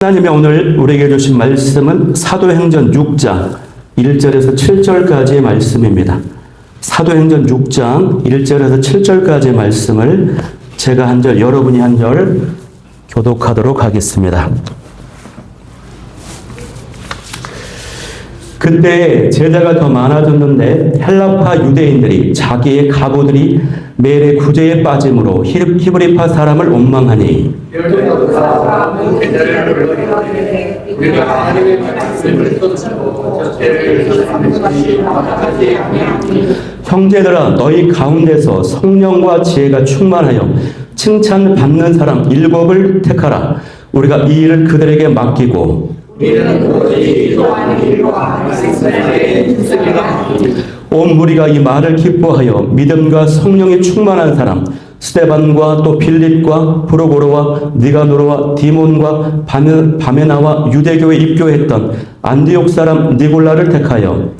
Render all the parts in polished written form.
하나님이 오늘 우리에게 주신 말씀은 사도행전 6장 1절에서 7절까지의 말씀입니다. 사도행전 6장 1절에서 7절까지의 말씀을 제가 한 절, 여러분이 한 절 교독하도록 하겠습니다. 그때 제자가 더 많아졌는데 헬라파 유대인들이 자기의 가부들이 매일의 구제에 빠짐으로 히브리파 사람을 원망하니 형제들아 너희 가운데서 성령과 지혜가 충만하여 칭찬받는 사람 7을 택하라. 우리가 이 일을 그들에게 맡기고 온 무리가 이 말을 기뻐하여 믿음과 성령이 충만한 사람 스데반과 또 빌립과 브로고로와 니가노로와 디몬과 바메나와 유대교에 입교했던 안디옥 사람 니골라를 택하여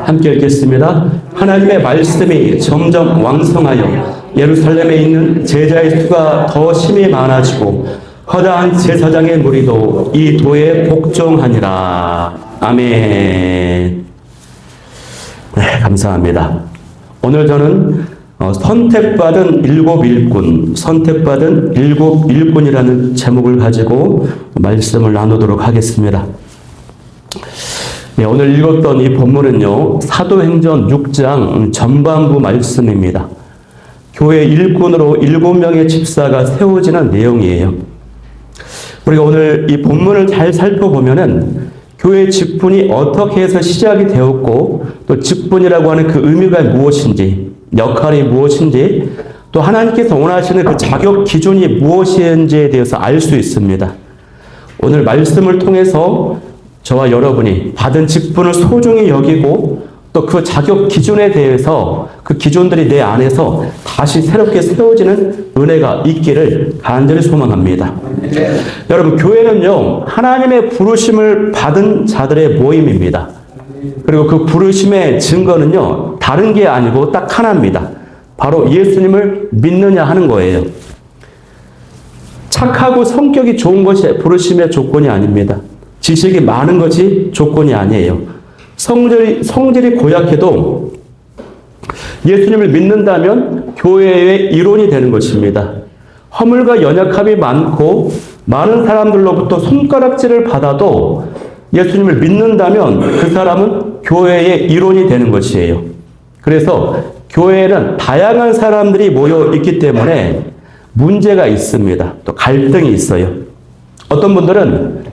함께 읽겠습니다. 하나님의 말씀이 점점 왕성하여 예루살렘에 있는 제자의 수가 더 심히 많아지고 허다한 제사장의 무리도 이 도에 복종하니라. 아멘. 네, 감사합니다. 오늘 저는 선택받은 일곱 일꾼이라는 제목을 가지고 말씀을 나누도록 하겠습니다. 네, 오늘 읽었던 이 본문은요, 사도행전 6장 전반부 말씀입니다. 교회 일꾼으로 7명의 집사가 세워지는 내용이에요. 우리가 오늘 이 본문을 잘 살펴보면은 교회 직분이 어떻게 해서 시작이 되었고 또 직분이라고 하는 그 의미가 무엇인지, 역할이 무엇인지, 또 하나님께서 원하시는 그 자격 기준이 무엇인지에 대해서 알 수 있습니다. 오늘 말씀을 통해서 저와 여러분이 받은 직분을 소중히 여기고 또 그 자격 기준에 대해서 그 기준들이 내 안에서 다시 새롭게 세워지는 은혜가 있기를 간절히 소망합니다. 여러분, 교회는요, 하나님의 부르심을 받은 자들의 모임입니다. 그리고 그 부르심의 증거는요, 다른 게 아니고 딱 하나입니다. 바로 예수님을 믿느냐 하는 거예요. 착하고 성격이 좋은 것이 부르심의 조건이 아닙니다. 지식이 많은 것이 조건이 아니에요. 성질이 고약해도 예수님을 믿는다면 교회의 일원이 되는 것입니다. 허물과 연약함이 많고 많은 사람들로부터 손가락질을 받아도 예수님을 믿는다면 그 사람은 교회의 일원이 되는 것이에요. 그래서 교회에는 다양한 사람들이 모여 있기 때문에 문제가 있습니다. 또 갈등이 있어요. 어떤 분들은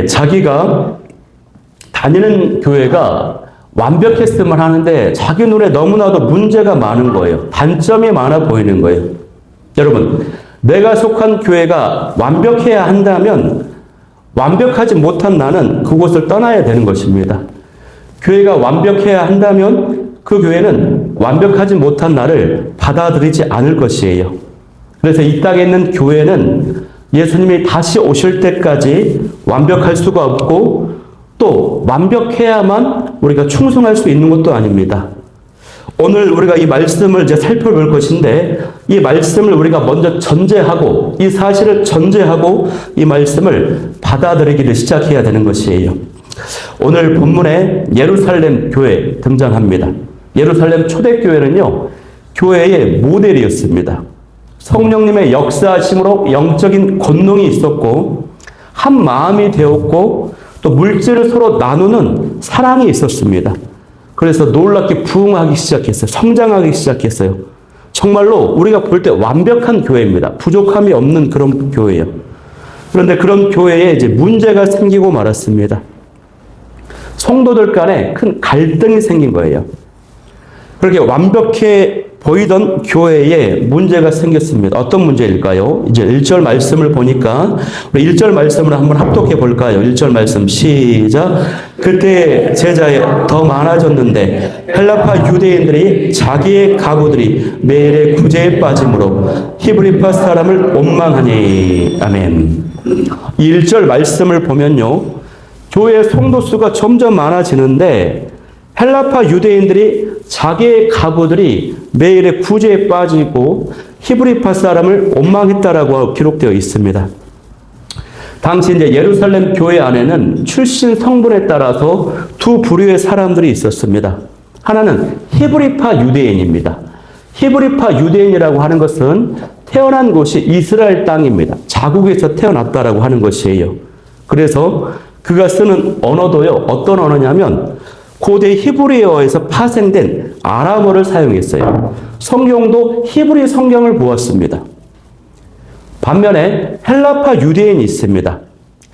자기가 다니는 교회가 완벽했으면 하는데 자기 눈에 너무나도 문제가 많은 거예요. 단점이 많아 보이는 거예요. 여러분, 내가 속한 교회가 완벽해야 한다면 완벽하지 못한 나는 그곳을 떠나야 되는 것입니다. 교회가 완벽해야 한다면 그 교회는 완벽하지 못한 나를 받아들이지 않을 것이에요. 그래서 이 땅에 있는 교회는 예수님이 다시 오실 때까지 완벽할 수가 없고 또 완벽해야만 우리가 충성할 수 있는 것도 아닙니다. 오늘 우리가 이 말씀을 이제 살펴볼 것인데 이 말씀을 우리가 먼저 전제하고 이 사실을 전제하고 이 말씀을 받아들이기를 시작해야 되는 것이에요. 오늘 본문에 예루살렘 교회 등장합니다. 예루살렘 초대교회는요, 교회의 모델이었습니다. 성령님의 역사하심으로 영적인 권능이 있었고 한 마음이 되었고 또 물질을 서로 나누는 사랑이 있었습니다. 그래서 놀랍게 부흥하기 시작했어요. 성장하기 시작했어요. 정말로 우리가 볼 때 완벽한 교회입니다. 부족함이 없는 그런 교회예요. 그런데 그런 교회에 이제 문제가 생기고 말았습니다. 성도들 간에 큰 갈등이 생긴 거예요. 그렇게 완벽해 보이던 교회에 문제가 생겼습니다. 어떤 문제일까요? 이제 1절 말씀을 보니까 우리 1절 말씀을 한번 합독해 볼까요? 1절 말씀 시작. 그때 제자에 더 많아졌는데 헬라파 유대인들이 자기의 가부들이 매일의 구제에 빠짐으로 히브리파 사람을 원망하니. 아멘. 이 1절 말씀을 보면요, 교회의 성도 수가 점점 많아지는데 헬라파 유대인들이 자기의 가부들이 매일의 구제에 빠지고 히브리파 사람을 원망했다라고 기록되어 있습니다. 당시 이제 예루살렘 교회 안에는 출신 성분에 따라서 두 부류의 사람들이 있었습니다. 하나는 히브리파 유대인입니다. 히브리파 유대인이라고 하는 것은 태어난 곳이 이스라엘 땅입니다. 자국에서 태어났다라고 하는 것이에요. 그래서 그가 쓰는 언어도요, 어떤 언어냐면 고대 히브리어에서 파생된 아람어를 사용했어요. 성경도 히브리 성경을 보았습니다. 반면에 헬라파 유대인이 있습니다.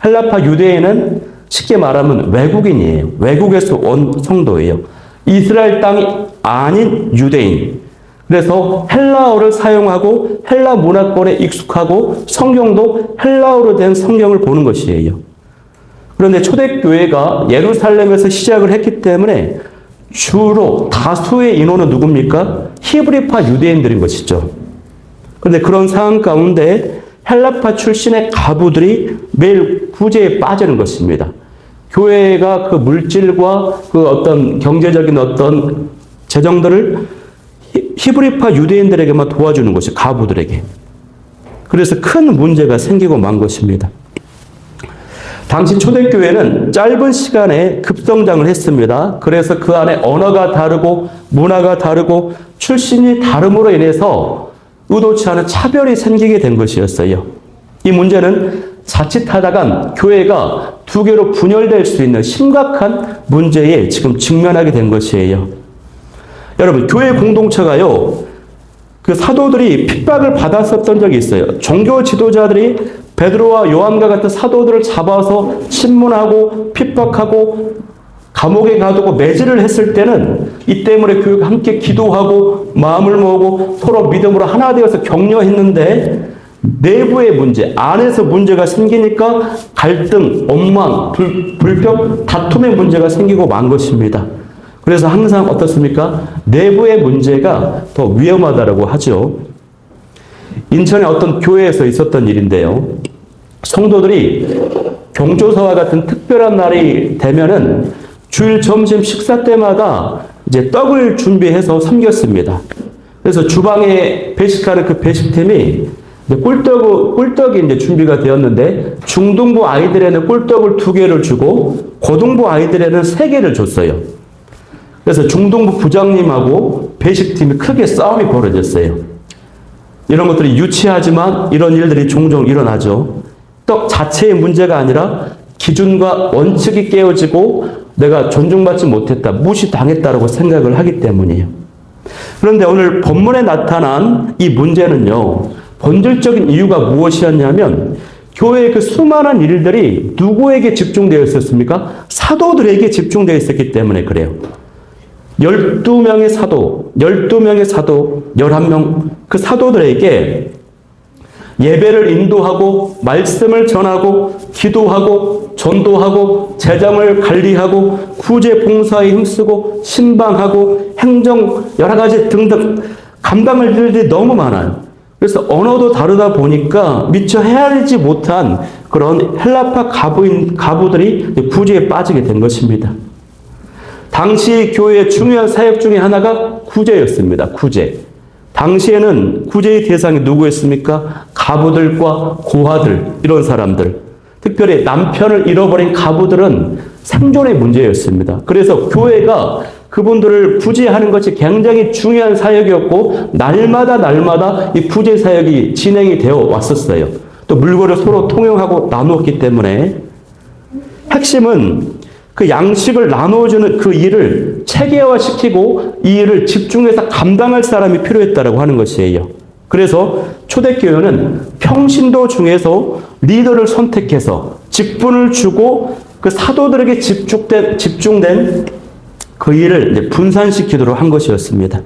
헬라파 유대인은 쉽게 말하면 외국인이에요. 외국에서 온 성도예요. 이스라엘 땅이 아닌 유대인. 그래서 헬라어를 사용하고 헬라 문화권에 익숙하고 성경도 헬라어로 된 성경을 보는 것이에요. 그런데 초대교회가 예루살렘에서 시작을 했기 때문에 주로 다수의 인원은 누굽니까? 히브리파 유대인들인 것이죠. 그런데 그런 상황 가운데 헬라파 출신의 가부들이 매일 구제에 빠지는 것입니다. 교회가 그 물질과 그 어떤 경제적인 어떤 재정들을 히브리파 유대인들에게만 도와주는 것이 가부들에게. 그래서 큰 문제가 생기고 만 것입니다. 당시 초대교회는 짧은 시간에 급성장을 했습니다. 그래서 그 안에 언어가 다르고 문화가 다르고 출신이 다름으로 인해서 의도치 않은 차별이 생기게 된 것이었어요. 이 문제는 자칫하다간 교회가 두 개로 분열될 수 있는 심각한 문제에 지금 직면하게 된 것이에요. 여러분, 교회 공동체가요, 그 사도들이 핍박을 받았었던 적이 있어요. 종교 지도자들이 베드로와 요한과 같은 사도들을 잡아서 신문하고 핍박하고 감옥에 가두고 매질을 했을 때는 이 때문에 교회가 함께 기도하고 마음을 모으고 서로 믿음으로 하나 되어서 격려했는데 내부의 문제, 안에서 문제가 생기니까 갈등, 원망, 불평, 다툼의 문제가 생기고 만 것입니다. 그래서 항상 어떻습니까? 내부의 문제가 더 위험하다고 하죠. 인천의 어떤 교회에서 있었던 일인데요. 성도들이 경조사와 같은 특별한 날이 되면은 주일 점심 식사 때마다 이제 떡을 준비해서 섬겼습니다. 그래서 주방에 배식하는 그 배식팀이 꿀떡이 이제 준비가 되었는데 중등부 아이들에는 꿀떡을 2개를 주고 고등부 아이들에는 3개를 줬어요. 그래서 중등부 부장님하고 배식팀이 크게 싸움이 벌어졌어요. 이런 것들이 유치하지만 이런 일들이 종종 일어나죠. 떡 자체의 문제가 아니라 기준과 원칙이 깨어지고 내가 존중받지 못했다, 무시당했다라고 생각을 하기 때문이에요. 그런데 오늘 본문에 나타난 이 문제는요, 본질적인 이유가 무엇이었냐면 교회의 그 수많은 일들이 누구에게 집중되어 있었습니까? 사도들에게 집중되어 있었기 때문에 그래요. 12명의 사도, 11명 그 사도들에게 예배를 인도하고 말씀을 전하고 기도하고 전도하고 재정을 관리하고 구제 봉사에 힘쓰고 신방하고 행정 여러 가지 등등 감당할 일들이 너무 많아요. 그래서 언어도 다르다 보니까 미처 헤아리지 못한 그런 헬라파 가부들이 구제에 빠지게 된 것입니다. 당시 교회의 중요한 사역 중에 하나가 구제였습니다. 구제. 당시에는 구제의 대상이 누구였습니까? 가부들과 고아들, 이런 사람들. 특별히 남편을 잃어버린 가부들은 생존의 문제였습니다. 그래서 교회가 그분들을 구제하는 것이 굉장히 중요한 사역이었고 날마다 이 구제 사역이 진행이 되어 왔었어요. 또 물건을 서로 통용하고 나누었기 때문에 핵심은 그 양식을 나누어주는 그 일을 체계화시키고 이 일을 집중해서 감당할 사람이 필요했다고 하는 것이에요. 그래서 초대교회는 평신도 중에서 리더를 선택해서 직분을 주고 그 사도들에게 집중된 그 일을 이제 분산시키도록 한 것이었습니다.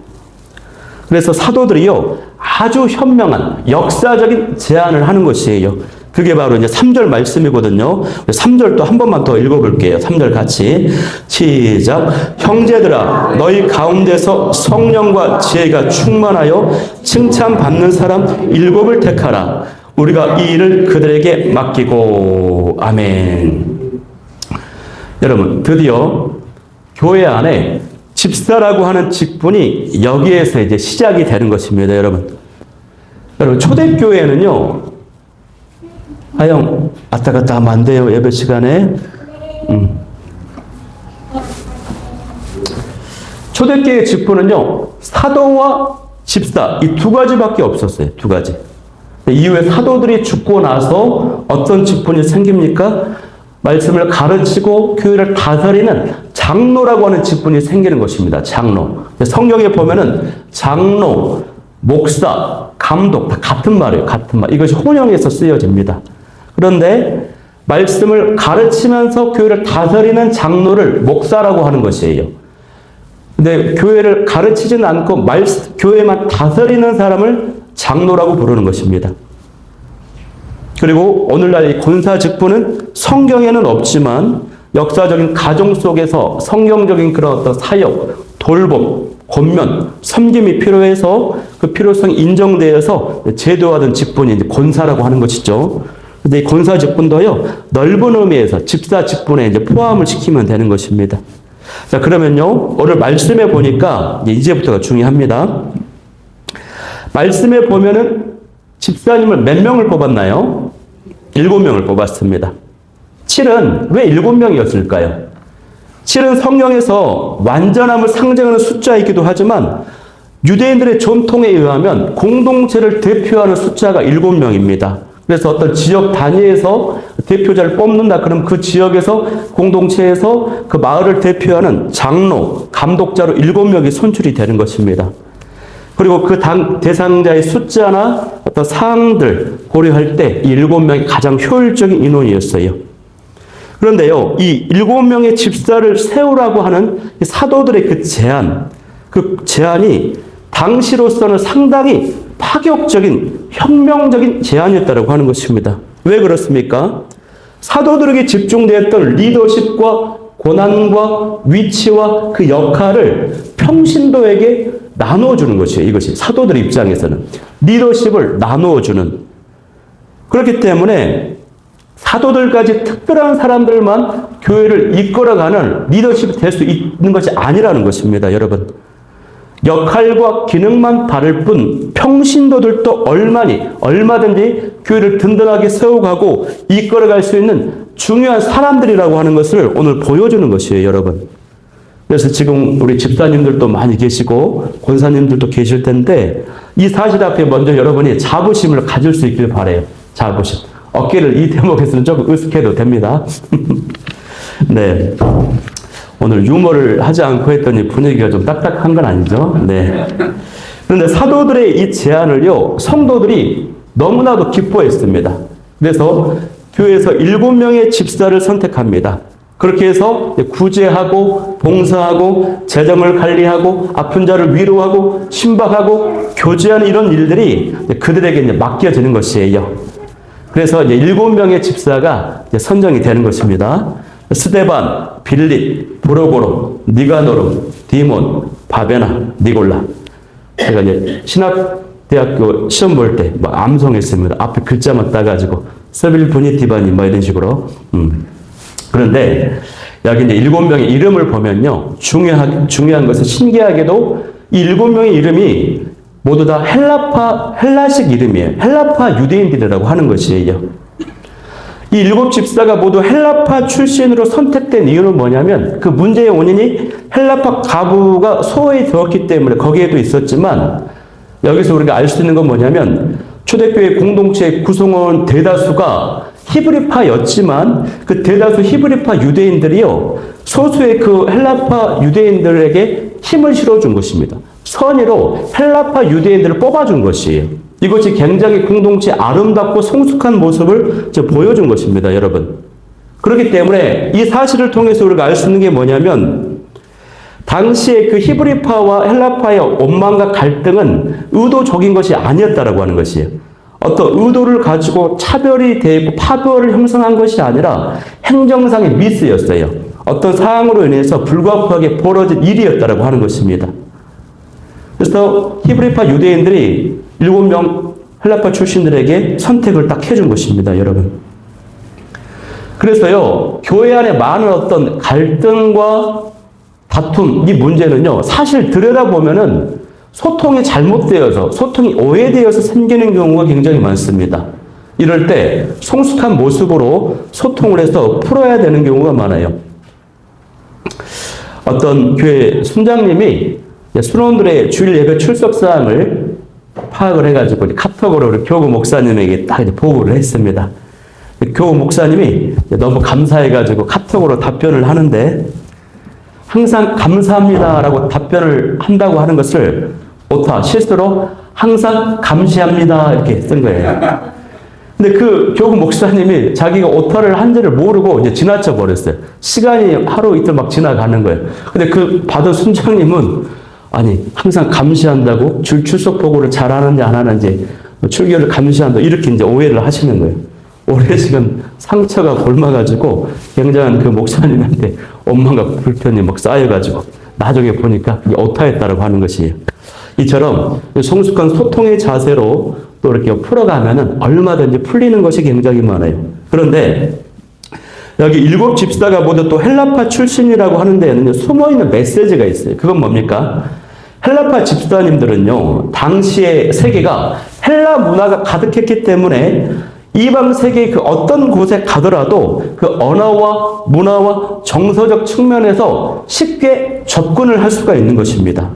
그래서 사도들이요, 아주 현명한 역사적인 제안을 하는 것이에요. 그게 바로 이제 3절 말씀이거든요. 3절 또 한 번만 더 읽어볼게요. 3절 같이. 시작. 형제들아, 너희 가운데서 성령과 지혜가 충만하여 칭찬받는 사람 7을 택하라. 우리가 이 일을 그들에게 맡기고. 아멘. 여러분, 드디어 교회 안에 집사라고 하는 직분이 여기에서 이제 시작이 되는 것입니다, 여러분. 여러분, 초대교회는요, 하영, 왔다 갔다 하면 안 돼요, 예배 시간에. 초대교회의 직분은요, 사도와 집사, 이 두 가지밖에 없었어요, 두 가지. 이후에 사도들이 죽고 나서 어떤 직분이 생깁니까? 말씀을 가르치고 교회를 다스리는 장로라고 하는 직분이 생기는 것입니다. 장로. 성경에 보면은 장로, 목사, 감독 다 같은 말이에요. 같은 말. 이것이 혼용해서 쓰여집니다. 그런데 말씀을 가르치면서 교회를 다스리는 장로를 목사라고 하는 것이에요. 근데 교회를 가르치지는 않고 교회만 다스리는 사람을 장로라고 부르는 것입니다. 그리고 오늘날 이 권사 직분은 성경에는 없지만 역사적인 가정 속에서 성경적인 그런 어떤 사역, 돌봄, 권면, 섬김이 필요해서 그 필요성이 인정되어서 제도화된 직분이 이제 권사라고 하는 것이죠. 근데 이 권사 직분도요, 넓은 의미에서 집사 직분에 이제 포함을 시키면 되는 것입니다. 자, 그러면요, 오늘 말씀해 보니까 이제부터가 중요합니다. 말씀에 보면은 집사님을 몇 명을 뽑았나요? 7명을 뽑았습니다. 7은 왜 7명이었을까요? 7은 성경에서 완전함을 상징하는 숫자이기도 하지만 유대인들의 전통에 의하면 공동체를 대표하는 숫자가 7명입니다. 그래서 어떤 지역 단위에서 대표자를 뽑는다. 그럼 그 지역에서 공동체에서 그 마을을 대표하는 장로, 감독자로 7명이 선출이 되는 것입니다. 그리고 그 대상자의 숫자나 어떤 사항들 고려할 때 이 7명이 가장 효율적인 인원이었어요. 그런데요, 이 7명의 집사를 세우라고 하는 사도들의 그 제안이 당시로서는 상당히 파격적인, 혁명적인 제안이었다고 하는 것입니다. 왜 그렇습니까? 사도들에게 집중되었던 리더십과 고난과 위치와 그 역할을 평신도에게 나누어주는 것이에요. 이것이 사도들의 입장에서는. 리더십을 나누어주는. 그렇기 때문에 사도들까지 특별한 사람들만 교회를 이끌어가는 리더십이 될 수 있는 것이 아니라는 것입니다, 여러분. 역할과 기능만 다를 뿐 평신도들도 얼마든지 교회를 든든하게 세워가고 이끌어갈 수 있는 중요한 사람들이라고 하는 것을 오늘 보여주는 것이에요, 여러분. 그래서 지금 우리 집사님들도 많이 계시고 권사님들도 계실 텐데 이 사실 앞에 먼저 여러분이 자부심을 가질 수 있길 바라요. 자부심. 어깨를 이 대목에서는 조금 으쓱해도 됩니다. 네. 오늘 유머를 하지 않고 했더니 분위기가 좀 딱딱한 건 아니죠? 네. 그런데 사도들의 이 제안을요, 성도들이 너무나도 기뻐했습니다. 그래서 교회에서 7명의 집사를 선택합니다. 그렇게 해서 구제하고 봉사하고 재정을 관리하고 아픈 자를 위로하고 신박하고 교제하는 이런 일들이 그들에게 이제 맡겨지는 것이에요. 그래서 이제 7명의 집사가 이제 선정이 되는 것입니다. 스데반, 빌립, 브로고로, 니가노르, 디몬, 바베나, 니골라. 제가 이제 신학대학교 시험 볼 때 막 암송했습니다. 앞에 글자만 따가지고 서빌분이 디바니 뭐 이런 식으로. 그런데 여기 이제 7명의 이름을 보면요, 중요한 것은 신기하게도 이 7명의 이름이 모두 다 헬라식 이름이에요. 헬라파 유대인들이라고 하는 것이에요. 이 7 집사가 모두 헬라파 출신으로 선택된 이유는 뭐냐면 그 문제의 원인이 헬라파 가부가 소외에 들었기 때문에 거기에도 있었지만 여기서 우리가 알 수 있는 건 뭐냐면 초대교회 공동체의 구성원 대다수가 히브리파였지만 그 대다수 히브리파 유대인들이요, 소수의 그 헬라파 유대인들에게 힘을 실어준 것입니다. 선의로 헬라파 유대인들을 뽑아준 것이에요. 이것이 굉장히 공동체의 아름답고 성숙한 모습을 보여준 것입니다, 여러분. 그렇기 때문에 이 사실을 통해서 우리가 알 수 있는 게 뭐냐면 당시에 그 히브리파와 헬라파의 원망과 갈등은 의도적인 것이 아니었다라고 하는 것이에요. 어떤 의도를 가지고 차별이 되고 파벌을 형성한 것이 아니라 행정상의 미스였어요. 어떤 사항으로 인해서 불가피하게 벌어진 일이었다라고 하는 것입니다. 그래서 히브리파 유대인들이 7명 헬라파 출신들에게 선택을 딱 해준 것입니다, 여러분. 그래서요, 교회 안에 많은 어떤 갈등과 다툼, 이 문제는요, 사실 들여다보면은 소통이 잘못되어서, 소통이 오해되어서 생기는 경우가 굉장히 많습니다. 이럴 때 성숙한 모습으로 소통을 해서 풀어야 되는 경우가 많아요. 어떤 교회 순장님이 순원들의 주일 예배 출석 사항을 파악을 해가지고 카톡으로 우리 교구 목사님에게 딱 보고를 했습니다. 교구 목사님이 너무 감사해가지고 카톡으로 답변을 하는데 항상 감사합니다라고 답변을 한다고 하는 것을 오타 실수로 항상 감시합니다 이렇게 쓴 거예요. 근데 그 교구 목사님이 자기가 오타를 한지를 모르고 이제 지나쳐 버렸어요. 시간이 하루 이틀 막 지나가는 거예요. 근데 그 받은 순장님은 아니 항상 감시한다고 출석 보고를 잘하는지 안 하는지 출결을 감시한다 이렇게 이제 오해를 하시는 거예요. 올해 지금 상처가 곪아가지고 굉장한 그 목사님한테 원망과 불편이 막 쌓여가지고 나중에 보니까 오타했다라고 하는 것이에요. 이처럼 성숙한 소통의 자세로 또 이렇게 풀어가면은 얼마든지 풀리는 것이 굉장히 많아요. 그런데 여기 7 집사가 모두 또 헬라파 출신이라고 하는 데에는 숨어있는 메시지가 있어요. 그건 뭡니까? 헬라파 집사님들은요, 당시의 세계가 헬라 문화가 가득했기 때문에 이방 세계의 그 어떤 곳에 가더라도 그 언어와 문화와 정서적 측면에서 쉽게 접근을 할 수가 있는 것입니다.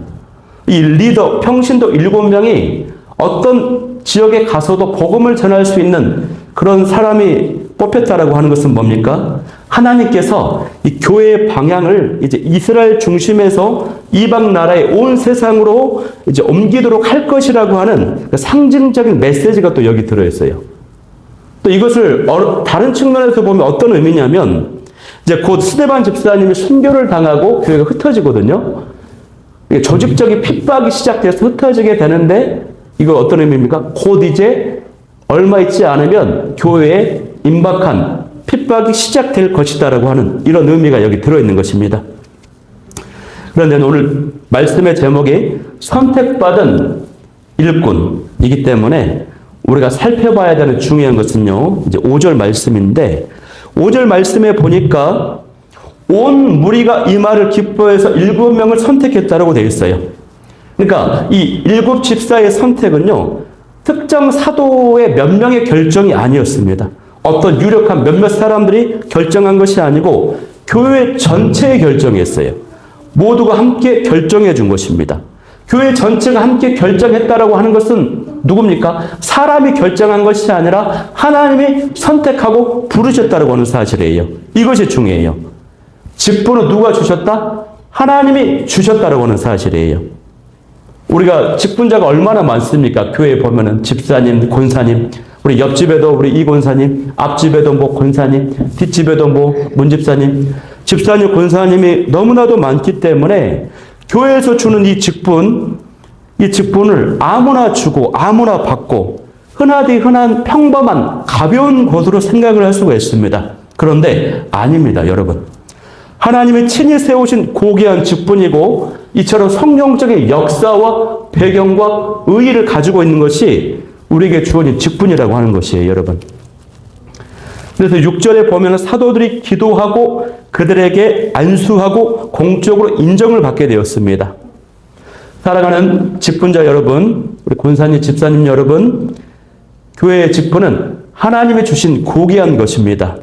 이 리더, 평신도 7명이 어떤 지역에 가서도 복음을 전할 수 있는 그런 사람이 뽑혔다라고 하는 것은 뭡니까? 하나님께서 이 교회의 방향을 이제 이스라엘 중심에서 이방 나라의 온 세상으로 이제 옮기도록 할 것이라고 하는 그 상징적인 메시지가 또 여기 들어있어요. 또 이것을 다른 측면에서 보면 어떤 의미냐면 이제 곧 스데반 집사님이 순교를 당하고 교회가 흩어지거든요. 조직적인 핍박이 시작돼서 흩어지게 되는데 이거 어떤 의미입니까? 곧 이제 얼마 있지 않으면 교회에 임박한 핍박이 시작될 것이다라고 하는 이런 의미가 여기 들어있는 것입니다. 그런데 오늘 말씀의 제목이 선택받은 일꾼이기 때문에 우리가 살펴봐야 되는 중요한 것은요, 이제 5절 말씀인데, 5절 말씀에 보니까 온 무리가 이 말을 기뻐해서 7명을 선택했다라고 되어 있어요. 그러니까 이 7 집사의 선택은요, 특정 사도의 몇 명의 결정이 아니었습니다. 어떤 유력한 몇몇 사람들이 결정한 것이 아니고 교회 전체의 결정이었어요. 모두가 함께 결정해 준 것입니다. 교회 전체가 함께 결정했다라고 하는 것은 누굽니까? 사람이 결정한 것이 아니라 하나님이 선택하고 부르셨다라고 하는 사실이에요. 이것이 중요해요. 직분은 누가 주셨다? 하나님이 주셨다라고 하는 사실이에요. 우리가 직분자가 얼마나 많습니까? 교회에 보면은 집사님, 권사님, 우리 옆집에도 우리 이 권사님, 앞집에도 뭐 권사님, 뒷집에도 뭐 문집사님, 집사님, 권사님이 너무나도 많기 때문에 교회에서 주는 이 직분을 아무나 주고 아무나 받고 흔하디 흔한 평범한 가벼운 것으로 생각을 할 수가 있습니다. 그런데 아닙니다, 여러분. 하나님이 친히 세우신 고귀한 직분이고 이처럼 성령적인 역사와 배경과 의의를 가지고 있는 것이 우리에게 주어진 직분이라고 하는 것이에요, 여러분. 그래서 6절에 보면 사도들이 기도하고 그들에게 안수하고 공적으로 인정을 받게 되었습니다. 사랑하는 직분자 여러분, 우리 권사님, 집사님 여러분, 교회의 직분은 하나님이 주신 고귀한 것입니다.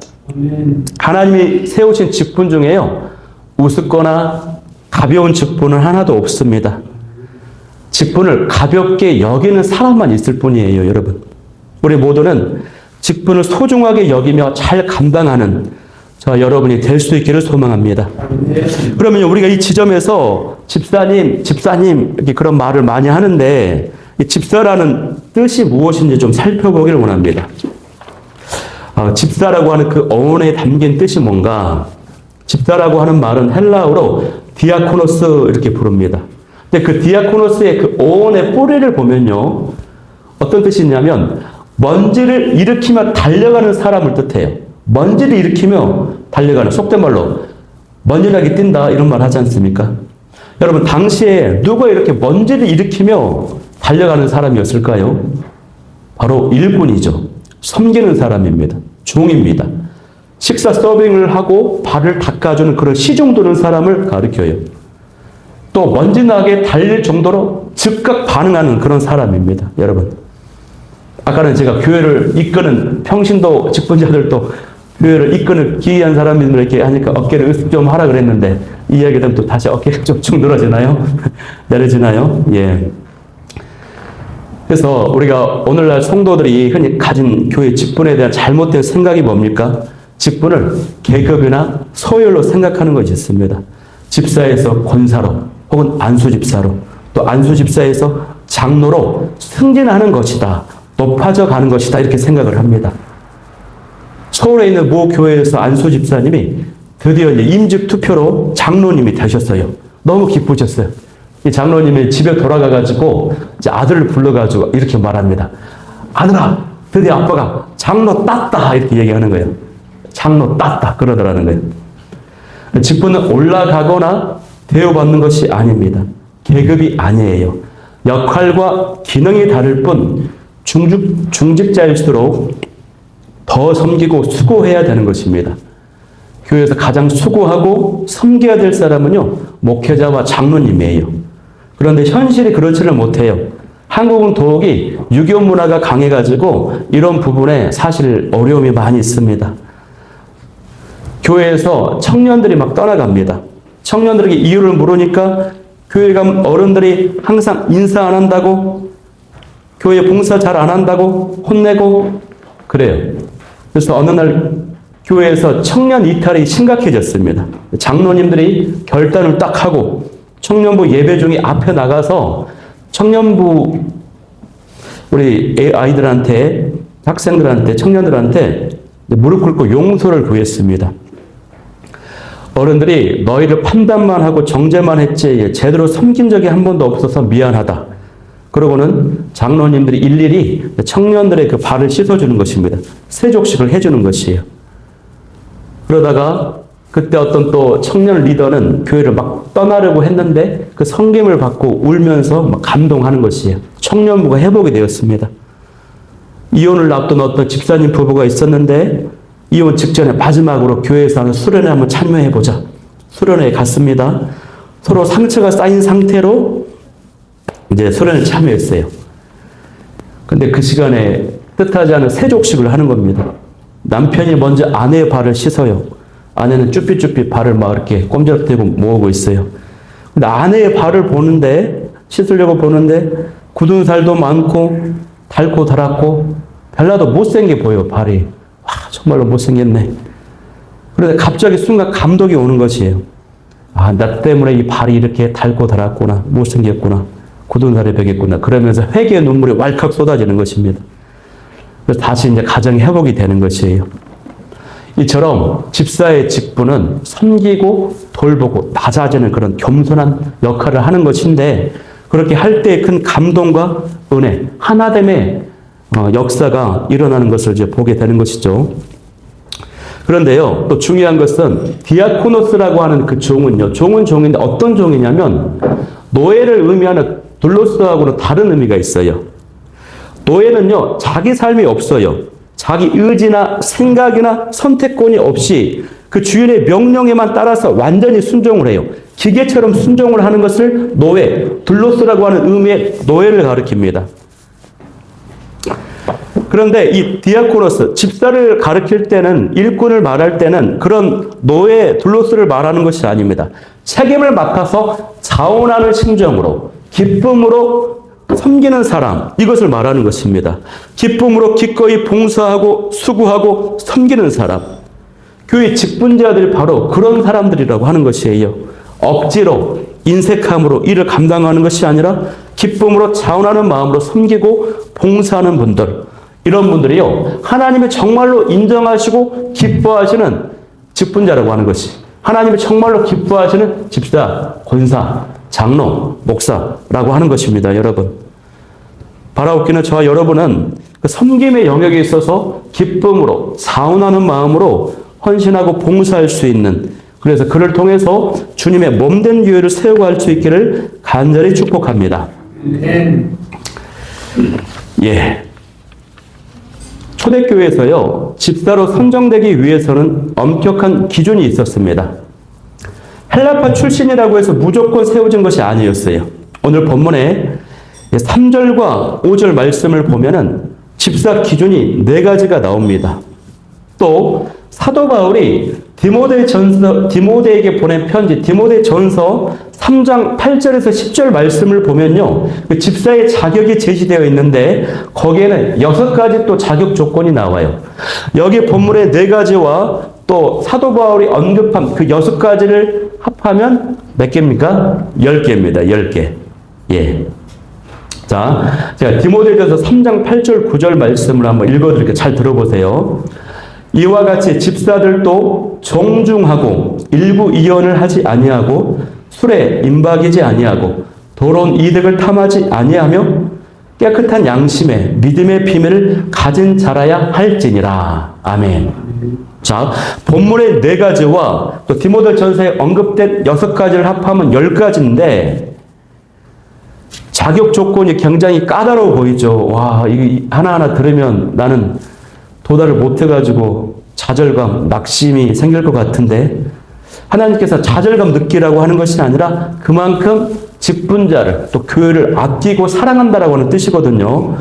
하나님이 세우신 직분 중에요, 우습거나 가벼운 직분은 하나도 없습니다. 직분을 가볍게 여기는 사람만 있을 뿐이에요, 여러분. 우리 모두는 직분을 소중하게 여기며 잘 감당하는 여러분이 될 수 있기를 소망합니다. 그러면 우리가 이 지점에서 집사님 이렇게 그런 말을 많이 하는데 이 집사라는 뜻이 무엇인지 좀 살펴보기를 원합니다. 집사라고 하는 그 어원에 담긴 뜻이 뭔가? 집사라고 하는 말은 헬라어로 디아코노스 이렇게 부릅니다. 근데 그 디아코노스의 그 어원의 뿌리를 보면요, 어떤 뜻이 있냐면 먼지를 일으키며 달려가는 사람을 뜻해요. 먼지를 일으키며 달려가는, 속된 말로 먼지나게 뛴다 이런 말 하지 않습니까? 여러분, 당시에 누가 이렇게 먼지를 일으키며 달려가는 사람이었을까요? 바로 일꾼이죠. 섬기는 사람입니다. 종입니다. 식사 서빙을 하고 발을 닦아주는 그런 시중 두는 사람을 가리켜요. 또 먼지나게 달릴 정도로 즉각 반응하는 그런 사람입니다. 여러분. 아까는 제가 교회를 이끄는 평신도 직분자들도 교회를 이끄는 기이한 사람들 이렇게 하니까 어깨를 으쓱 좀 하라 그랬는데 이 이야기 되면 또 다시 어깨가 쭉 늘어지나요? 내려지나요? 예. 그래서 우리가 오늘날 성도들이 흔히 가진 교회 직분에 대한 잘못된 생각이 뭡니까? 직분을 계급이나 서열로 생각하는 것이 있습니다. 집사에서 권사로 혹은 안수집사로 또 안수집사에서 장로로 승진하는 것이다. 높아져 가는 것이다. 이렇게 생각을 합니다. 서울에 있는 모 교회에서 안수집사님이 드디어 이제 임직 투표로 장로님이 되셨어요. 너무 기쁘셨어요. 이 장로님이 집에 돌아가가지고 이제 아들을 불러가지고 이렇게 말합니다. 아들아, 드디어 아빠가 장로 땄다. 이렇게 얘기하는 거예요. 장로 땄다. 그러더라는 거예요. 직분은 올라가거나 대우받는 것이 아닙니다. 계급이 아니에요. 역할과 기능이 다를 뿐 중직자일수록 더 섬기고 수고해야 되는 것입니다. 교회에서 가장 수고하고 섬겨야 될 사람은요, 목회자와 장로님이에요. 그런데 현실이 그렇지를 못해요. 한국은 더욱이 유교 문화가 강해가지고 이런 부분에 사실 어려움이 많이 있습니다. 교회에서 청년들이 막 떠나갑니다. 청년들에게 이유를 물으니까 교회 가면 어른들이 항상 인사 안 한다고, 교회 봉사 잘 안 한다고 혼내고 그래요. 그래서 어느 날 교회에서 청년 이탈이 심각해졌습니다. 장로님들이 결단을 딱 하고 청년부 예배 중에 앞에 나가서 청년부 우리 아이들한테, 학생들한테, 청년들한테 무릎 꿇고 용서를 구했습니다. 어른들이 너희를 판단만 하고 정죄만 했지 제대로 섬긴 적이 한 번도 없어서 미안하다. 그러고는 장로님들이 일일이 청년들의 그 발을 씻어주는 것입니다. 세족식을 해주는 것이에요. 그러다가 그때 어떤 또 청년 리더는 교회를 막 떠나려고 했는데 그 섬김을 받고 울면서 막 감동하는 것이에요. 청년부가 회복이 되었습니다. 이혼을 앞둔 어떤 집사님 부부가 있었는데 이혼 직전에 마지막으로 교회에서 하는 수련회 한번 참여해보자. 수련회에 갔습니다. 서로 상처가 쌓인 상태로 이제 수련회에 참여했어요. 근데 그 시간에 뜻하지 않은 세족식을 하는 겁니다. 남편이 먼저 아내의 발을 씻어요. 아내는 쭈삣쭈삣 발을 막 이렇게 꼼지락대고 모으고 있어요. 근데 아내의 발을 보는데, 씻으려고 보는데, 굳은 살도 많고, 닳고 닳았고, 별나도 못생겨 보여, 발이. 와, 정말로 못생겼네. 그런데 갑자기 순간 감독이 오는 것이에요. 아, 나 때문에 이 발이 이렇게 닳고 닳았구나, 못생겼구나, 굳은 살이 배겠구나. 그러면서 회개의 눈물이 왈칵 쏟아지는 것입니다. 그래서 다시 이제 가정이 회복이 되는 것이에요. 이처럼 집사의 직분은 섬기고 돌보고 낮아지는 그런 겸손한 역할을 하는 것인데 그렇게 할 때 큰 감동과 은혜, 하나됨의 역사가 일어나는 것을 이제 보게 되는 것이죠. 그런데요, 또 중요한 것은 디아코노스라고 하는 그 종은요, 종은 종인데 어떤 종이냐면 노예를 의미하는 둘로스하고는 다른 의미가 있어요. 노예는요, 자기 삶이 없어요. 자기 의지나 생각이나 선택권이 없이 그 주인의 명령에만 따라서 완전히 순종을 해요. 기계처럼 순종을 하는 것을 노예, 둘로스라고 하는 의미의 노예를 가리킵니다. 그런데 이 디아코노스, 집사를 가리킬 때는, 일꾼을 말할 때는 그런 노예, 둘로스를 말하는 것이 아닙니다. 책임을 맡아서 자원하는 심정으로, 기쁨으로 섬기는 사람, 이것을 말하는 것입니다. 기쁨으로 기꺼이 봉사하고 수고하고 섬기는 사람. 교회 직분자들이 바로 그런 사람들이라고 하는 것이에요. 억지로, 인색함으로 일을 감당하는 것이 아니라 기쁨으로 자원하는 마음으로 섬기고 봉사하는 분들. 이런 분들이요, 하나님이 정말로 인정하시고 기뻐하시는 직분자라고 하는 것이, 하나님이 정말로 기뻐하시는 집사, 권사, 장로, 목사라고 하는 것입니다, 여러분. 바라옵기는 저와 여러분은 그 섬김의 영역에 있어서 기쁨으로, 자원하는 마음으로 헌신하고 봉사할 수 있는, 그래서 그를 통해서 주님의 몸된 교회를 세우고 할 수 있기를 간절히 축복합니다. 예. 초대교회에서요, 집사로 선정되기 위해서는 엄격한 기준이 있었습니다. 헬라파 출신이라고 해서 무조건 세워진 것이 아니었어요. 오늘 본문에 3절과 5절 말씀을 보면은 집사 기준이 4가지가 나옵니다. 또 사도 바울이 디모데에게 보낸 편지 디모데전서 3장 8절에서 10절 말씀을 보면요. 그 집사의 자격이 제시되어 있는데 거기에는 6가지 또 자격 조건이 나와요. 여기 본문의 4가지와 또 사도 바울이 언급한 그 6가지를 합하면 몇 개입니까? 10개입니다. 10개. 예. 자, 제가 디모데전서 3장 8절 9절 말씀을 한번 읽어드릴게요. 잘 들어보세요. 이와 같이 집사들도 정중하고 일부 이언을 하지 아니하고 술에 임박이지 아니하고 더러운 이득을 탐하지 아니하며 깨끗한 양심에 믿음의 비밀을 가진 자라야 할지니라. 아멘. 자, 본문의 4가지와 또 디모데전서에 언급된 6가지를 합하면 10가지인데 자격 조건이 굉장히 까다로워 보이죠. 와, 이거 하나하나 들으면 나는 도달을 못해가지고 좌절감, 낙심이 생길 것 같은데 하나님께서 좌절감 느끼라고 하는 것이 아니라 그만큼 직분자를 또 교회를 아끼고 사랑한다라고 하는 뜻이거든요.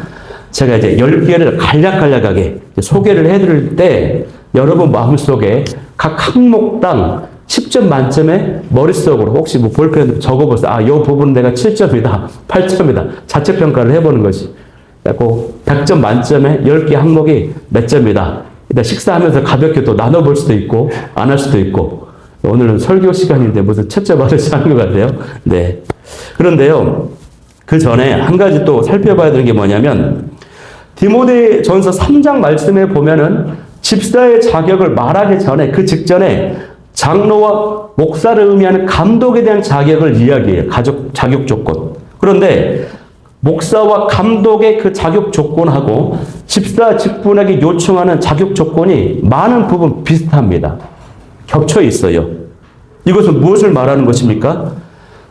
제가 이제 10개를 간략하게 소개를 해드릴 때 여러분 마음속에 각 항목당 10점 만점에 머릿속으로 혹시 뭐 볼펜 적어보세요. 아, 이 부분은 내가 7점이다, 8점이다. 자체평가를 해보는 것이. 그리고 100점 만점에 10개 항목이 몇 점이다. 일단 식사하면서 가볍게 또 나눠볼 수도 있고 안 할 수도 있고. 오늘은 설교 시간인데 무슨 채점 하듯이 하는 것 같아요. 네. 그런데요. 그 전에 한 가지 또 살펴봐야 되는 게 뭐냐면 디모데전서 3장 말씀에 보면은 집사의 자격을 말하기 전에 그 직전에 장로와 목사를 의미하는 감독에 대한 자격을 이야기해요. 자격 조건. 그런데 목사와 감독의 그 자격 조건하고 집사 직분에게 요청하는 자격 조건이 많은 부분 비슷합니다. 겹쳐 있어요. 이것은 무엇을 말하는 것입니까?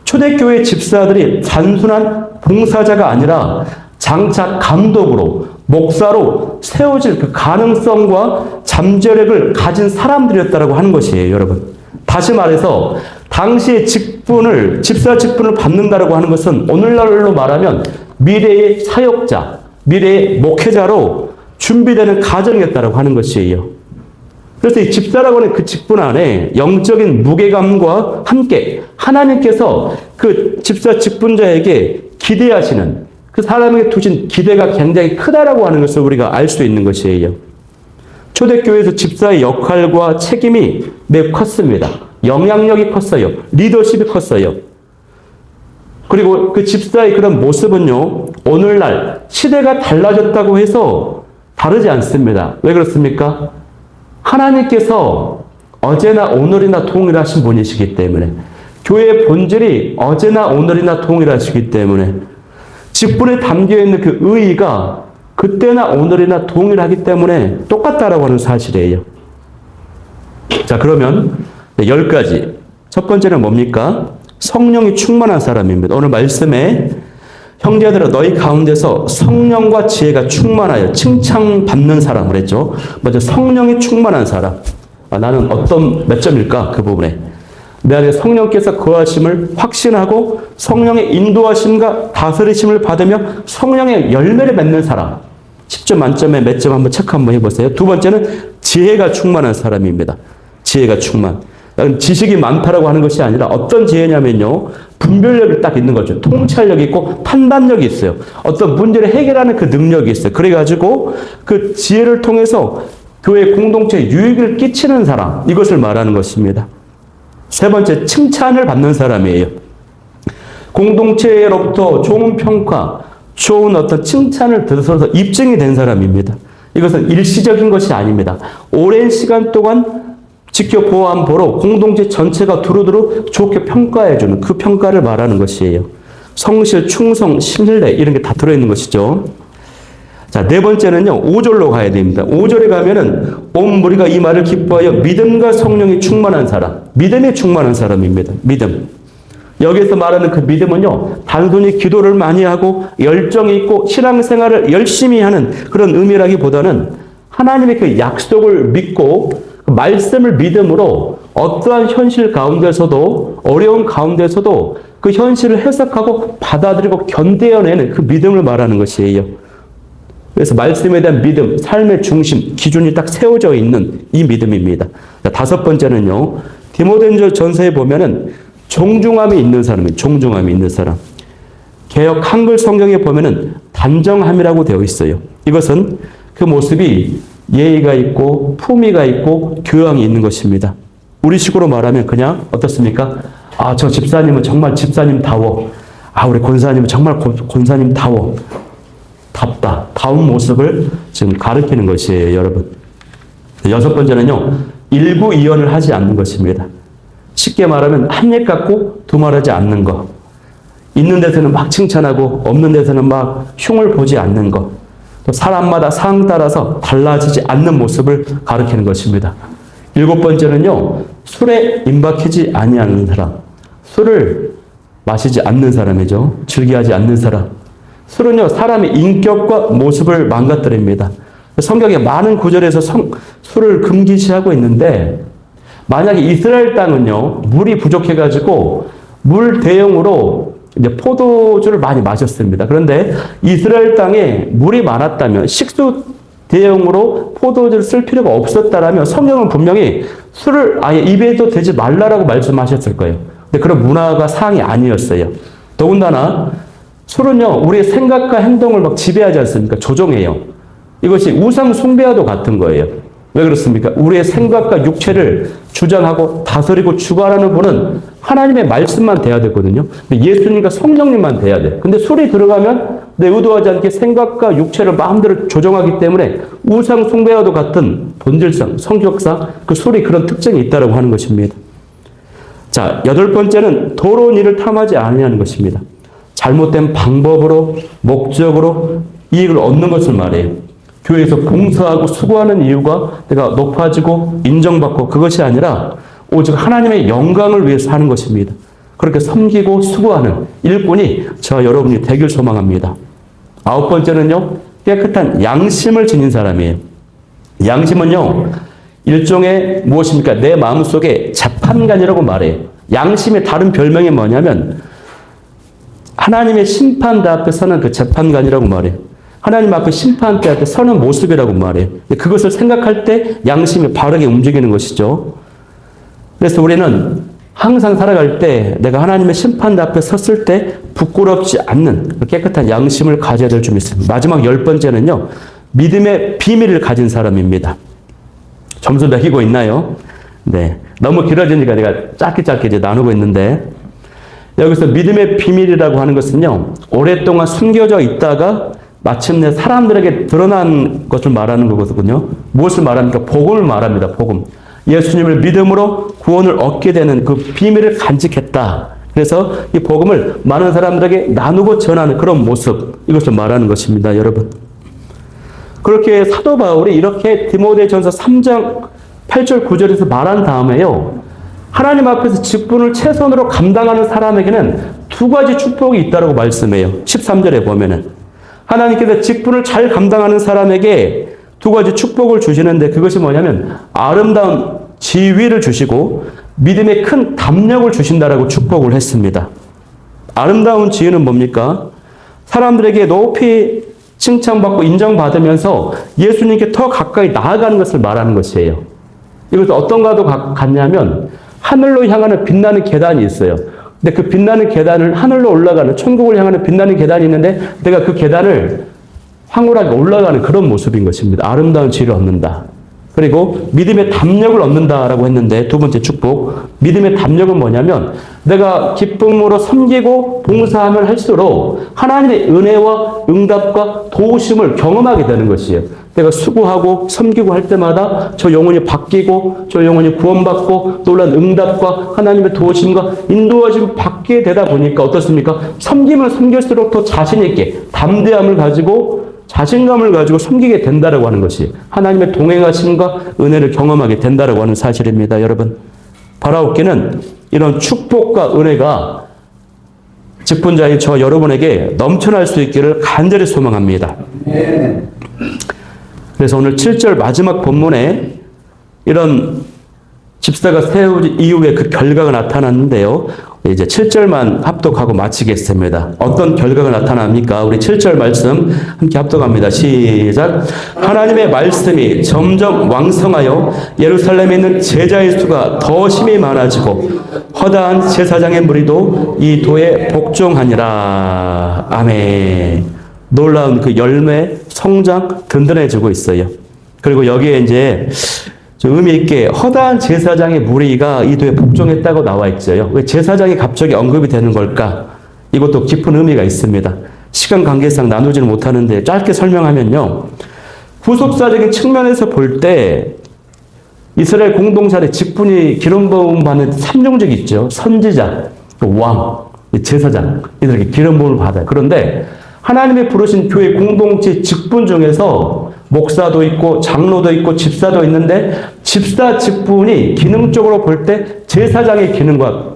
초대교회 집사들이 단순한 봉사자가 아니라 장차 감독으로 목사로 세워질 그 가능성과 잠재력을 가진 사람들이었다고 하는 것이에요, 여러분. 다시 말해서 당시의 집사 직분을 받는다라고 하는 것은 오늘날로 말하면 미래의 사역자, 미래의 목회자로 준비되는 가정이었다라고 하는 것이에요. 그래서 이 집사라고 하는 그 직분 안에 영적인 무게감과 함께 하나님께서 그 집사 직분자에게 기대하시는 그 사람에게 두신 기대가 굉장히 크다라고 하는 것을 우리가 알 수 있는 것이에요. 초대교회에서 집사의 역할과 책임이 매우 컸습니다. 영향력이 컸어요. 리더십이 컸어요. 그리고 그 집사의 그런 모습은요, 오늘날 시대가 달라졌다고 해서 다르지 않습니다. 왜 그렇습니까? 하나님께서 어제나 오늘이나 동일하신 분이시기 때문에, 교회의 본질이 어제나 오늘이나 동일하시기 때문에, 직분에 담겨있는 그 의의가 그때나 오늘이나 동일하기 때문에 똑같다라고 하는 사실이에요. 자, 그러면 10가지. 첫 번째는 뭡니까? 성령이 충만한 사람입니다. 오늘 말씀에 형제들아 너희 가운데서 성령과 지혜가 충만하여 칭찬받는 사람 그랬죠. 먼저 성령이 충만한 사람. 나는 어떤 몇 점일까? 그 부분에. 내 안에 성령께서 거하심을 확신하고 성령의 인도하심과 다스리심을 받으며 성령의 열매를 맺는 사람. 10점 만점에 몇 점 한번 체크 한번 해보세요. 두 번째는 지혜가 충만한 사람입니다. 지혜가 충만. 지식이 많다라고 하는 것이 아니라 어떤 지혜냐면요. 분별력이 딱 있는 거죠. 통찰력이 있고 판단력이 있어요. 어떤 문제를 해결하는 그 능력이 있어요. 그래가지고 그 지혜를 통해서 교회 공동체에 유익을 끼치는 사람. 이것을 말하는 것입니다. 세 번째, 칭찬을 받는 사람이에요. 공동체로부터 좋은 평가, 좋은 어떤 칭찬을 들어서 입증이 된 사람입니다. 이것은 일시적인 것이 아닙니다. 오랜 시간 동안 지켜보아한 보로 공동체 전체가 두루두루 좋게 평가해주는 그 평가를 말하는 것이에요. 성실, 충성, 신뢰 이런 게 다 들어있는 것이죠. 자, 네 번째는요. 5절로 가야 됩니다. 5절에 가면은 온 무리가 이 말을 기뻐하여 믿음과 성령이 충만한 사람, 믿음이 충만한 사람입니다. 믿음. 여기에서 말하는 그 믿음은요. 단순히 기도를 많이 하고 열정이 있고 신앙생활을 열심히 하는 그런 의미라기보다는 하나님의 그 약속을 믿고 말씀을 믿음으로 어떠한 현실 가운데서도 어려운 가운데서도 그 현실을 해석하고 받아들이고 견뎌내는 그 믿음을 말하는 것이에요. 그래서 말씀에 대한 믿음, 삶의 중심, 기준이 딱 세워져 있는 이 믿음입니다. 다섯 번째는요. 디모데전서에 보면은 종중함이 있는 사람이에요. 종중함이 있는 사람. 개역 한글 성경에 보면은 단정함이라고 되어 있어요. 이것은 그 모습이 예의가 있고 품위가 있고 교양이 있는 것입니다. 우리식으로 말하면 그냥 어떻습니까? 아, 저 집사님은 정말 집사님다워. 아, 우리 권사님은 정말 권사님다워. 답다. 다운 모습을 지금 가리키는 것이에요, 여러분. 여섯 번째는요. 일부이언을 하지 않는 것입니다. 쉽게 말하면 한 입 갖고 두말하지 않는 것. 있는 데서는 막 칭찬하고 없는 데서는 막 흉을 보지 않는 것. 또 사람마다 상황 따라서 달라지지 않는 모습을 가리키는 것입니다. 일곱 번째는요. 술에 임박히지 아니하는 사람. 술을 마시지 않는 사람이죠. 즐겨하지 않는 사람. 술은요. 사람의 인격과 모습을 망가뜨립니다. 성경에 많은 구절에서 술을 금기시하고 있는데 만약에 이스라엘 땅은요. 물이 부족해가지고 물 대용으로 이제 포도주를 많이 마셨습니다. 그런데 이스라엘 땅에 물이 많았다면 식수 대용으로 포도주를 쓸 필요가 없었다라면 성경은 분명히 술을 아예 입에도 대지 말라라고 말씀하셨을 거예요. 근데 그런 문화가 사항이 아니었어요. 더군다나 술은요, 우리의 생각과 행동을 막 지배하지 않습니까? 조종해요. 이것이 우상 숭배와도 같은 거예요. 왜 그렇습니까? 우리의 생각과 육체를 주장하고 다스리고 주관하는 분은 하나님의 말씀만 돼야 되거든요. 예수님과 성령님만 돼야 돼. 근데 술이 들어가면 내 의도하지 않게 생각과 육체를 마음대로 조정하기 때문에 우상 숭배와도 같은 본질상, 성격상 그 술이 그런 특징이 있다고 하는 것입니다. 자, 여덟 번째는 더러운 일을 탐하지 아니하는 것입니다. 잘못된 방법으로, 목적으로 이익을 얻는 것을 말해요. 교회에서 봉사하고 수고하는 이유가 내가 높아지고 인정받고 그것이 아니라 오직 하나님의 영광을 위해서 하는 것입니다. 그렇게 섬기고 수고하는 일꾼이 저와 여러분이 되길 소망합니다. 아홉 번째는요. 깨끗한 양심을 지닌 사람이에요. 양심은요. 일종의 무엇입니까? 내 마음속에 재판관이라고 말해요. 양심의 다른 별명이 뭐냐면 하나님의 심판대 앞에 서는 그 재판관이라고 말해요. 하나님 앞에 심판대 앞에 서는 모습이라고 말해요. 그것을 생각할 때 양심이 바르게 움직이는 것이죠. 그래서 우리는 항상 살아갈 때 내가 하나님의 심판대 앞에 섰을 때 부끄럽지 않는 깨끗한 양심을 가져야 될 줄 믿습니다. 마지막 열 번째는요. 믿음의 비밀을 가진 사람입니다. 점수 매기고 있나요? 네. 너무 길어지니까 내가 짧게 이제 나누고 있는데 여기서 믿음의 비밀이라고 하는 것은요. 오랫동안 숨겨져 있다가 마침내 사람들에게 드러난 것을 말하는 거거든요. 무엇을 말합니까? 복음을 말합니다. 복음. 예수님을 믿음으로 구원을 얻게 되는 그 비밀을 간직했다. 그래서 이 복음을 많은 사람들에게 나누고 전하는 그런 모습, 이것을 말하는 것입니다. 여러분. 그렇게 사도 바울이 이렇게 디모데전서 3장 8절 9절에서 말한 다음에요. 하나님 앞에서 직분을 최선으로 감당하는 사람에게는 두 가지 축복이 있다고 말씀해요. 13절에 보면은. 하나님께서 직분을 잘 감당하는 사람에게 두 가지 축복을 주시는데 그것이 뭐냐면 아름다운 지위를 주시고 믿음의 큰 담력을 주신다라고 축복을 했습니다. 아름다운 지위는 뭡니까? 사람들에게 높이 칭찬받고 인정받으면서 예수님께 더 가까이 나아가는 것을 말하는 것이에요. 이것은 어떤가도 같냐면 하늘로 향하는 빛나는 계단이 있어요. 근데 그 빛나는 계단을 하늘로 올라가는 천국을 향하는 빛나는 계단이 있는데 내가 그 계단을 황홀하게 올라가는 그런 모습인 것입니다. 아름다운 지위를 얻는다. 그리고 믿음의 담력을 얻는다라고 했는데 두 번째 축복. 믿음의 담력은 뭐냐면 내가 기쁨으로 섬기고 봉사하면 할수록 하나님의 은혜와 응답과 도우심을 경험하게 되는 것이에요. 내가 수고하고 섬기고 할 때마다 저 영혼이 바뀌고 저 영혼이 구원받고 놀란 응답과 하나님의 도우심과 인도하심을 받게 되다 보니까 어떻습니까? 섬기면 섬길수록 더 자신 있게 담대함을 가지고 자신감을 가지고 섬기게 된다라고 하는 것이 하나님의 동행하심과 은혜를 경험하게 된다라고 하는 사실입니다. 여러분. 바라옵기는 이런 축복과 은혜가 직분자인 저 여러분에게 넘쳐날 수 있기를 간절히 소망합니다. 그래서 오늘 7절 마지막 본문에 이런 집사가 세우기 이후에 그 결과가 나타났는데요. 이제 7절만 합독하고 마치겠습니다. 어떤 결과가 나타납니까? 우리 7절 말씀 함께 합독합니다. 시작. 하나님의 말씀이 점점 왕성하여 예루살렘에 있는 제자의 수가 더 심히 많아지고 허다한 제사장의 무리도 이 도에 복종하니라. 아멘. 놀라운 그 열매, 성장 든든해지고 있어요. 그리고 여기에 이제 좀 의미 있게 허다한 제사장의 무리가 이 도에 복종했다고 나와 있어요. 왜 제사장이 갑자기 언급이 되는 걸까? 이것도 깊은 의미가 있습니다. 시간 관계상 나누지는 못하는데 짧게 설명하면요. 후속사적인 측면에서 볼 때 이스라엘 공동체의 직분이 기름 부음 받는 삼종직 있죠. 선지자, 왕, 제사장 이들에게 기름 부음을 받아요. 그런데 하나님의 부르신 교회 공동체 직분 중에서 목사도 있고 장로도 있고 집사도 있는데 집사 직분이 기능적으로 볼 때 제사장의 기능과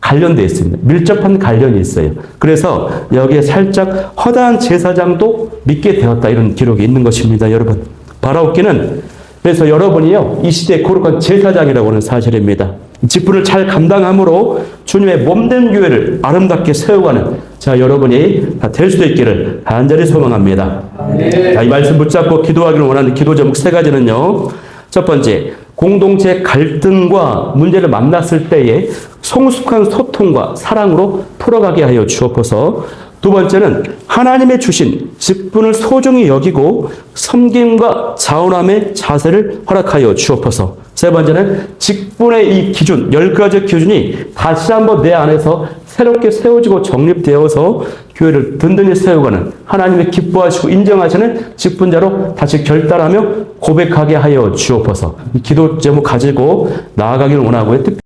관련되어 있습니다. 밀접한 관련이 있어요. 그래서 여기에 살짝 허다한 제사장도 믿게 되었다 이런 기록이 있는 것입니다. 여러분 바라옵기는 그래서 여러분이요 이 시대의 거룩한 제사장이라고 하는 사실입니다. 직분을 잘 감당함으로 주님의 몸된 교회를 아름답게 세워가는 자 여러분이 다 될 수 있기를 간절히 소망합니다. 네. 자, 이 말씀 붙잡고 기도하기를 원하는 기도 제목 3가지는요. 첫 번째, 공동체 갈등과 문제를 만났을 때에 성숙한 소통과 사랑으로 풀어가게 하여 주옵소서. 두 번째는 하나님의 주신 직분을 소중히 여기고 섬김과 자원함의 자세를 허락하여 주옵소서. 세 번째는 직분의 이 기준, 10가지 기준이 다시 한번 내 안에서 새롭게 세워지고 정립되어서 교회를 든든히 세워가는 하나님의 기뻐하시고 인정하시는 직분자로 다시 결단하며 고백하게 하여 주옵소서. 이 기도 제목 가지고 나아가기를 원하고요. 특별히